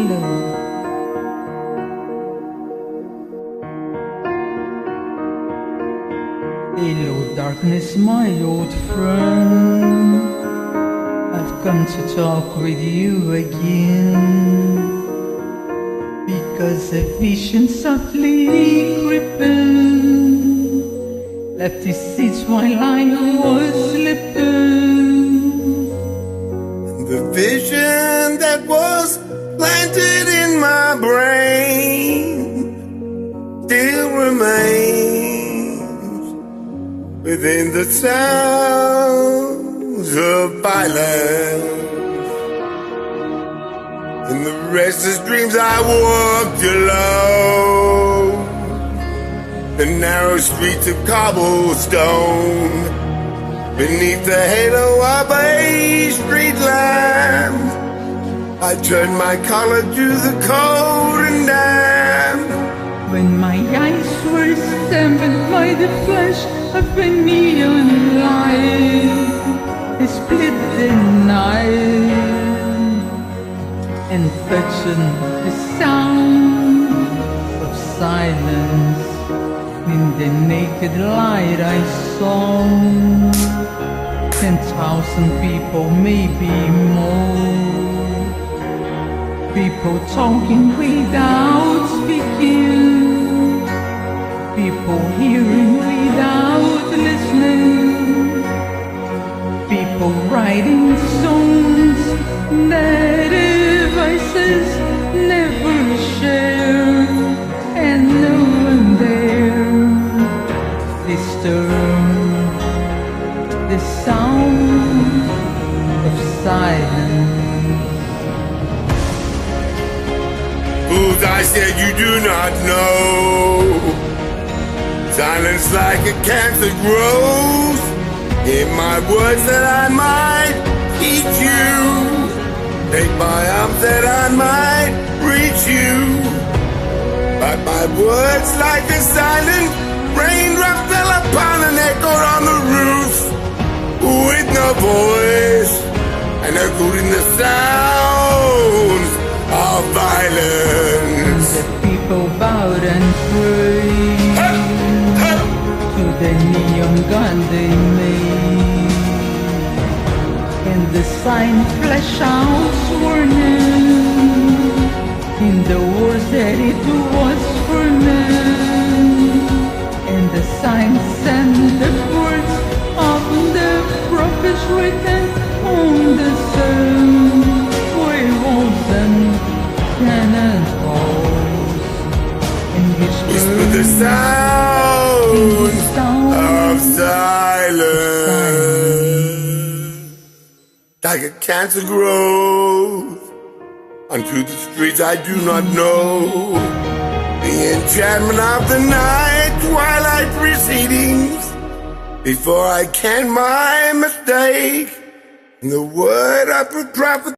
love. Hello darkness, my old friend, I've come to talk with you again, because a vision softly creeping left his seats while I was sleeping. The vision that was planted in my brain still remains within the sounds of violence. In the restless dreams I walked alone, the narrow streets of cobblestone, beneath the halo of a street lamp, I turned my collar to the cold and damp. When my eyes were stamped by the flash of a neon light, it split the night and fetching the sound of silence. In the naked light I saw 10,000 people, maybe more, people talking without speaking, people hearing without listening, people writing songs that devices never share, and no one there disturb the sound of silence. Fools, I said you do not know. Silence like a cancer grows in my words that I might teach you. Take my arms that I might reach you. But my words like a silent raindrop fell upon and echoed on the roof with no voice, and echoed in the sounds of violence. The people bowed and prayed to the neon god they made, and the sign flashed out warning in the words that it was for men, and the sign sent the words of the prophets written on the sand, where walls and cannon balls, and whisper the sounds of silence. Like a cancer grows unto the streets I do not know. The enchantment of the night, twilight proceedings, before I can my mistake. In the word of a prophet.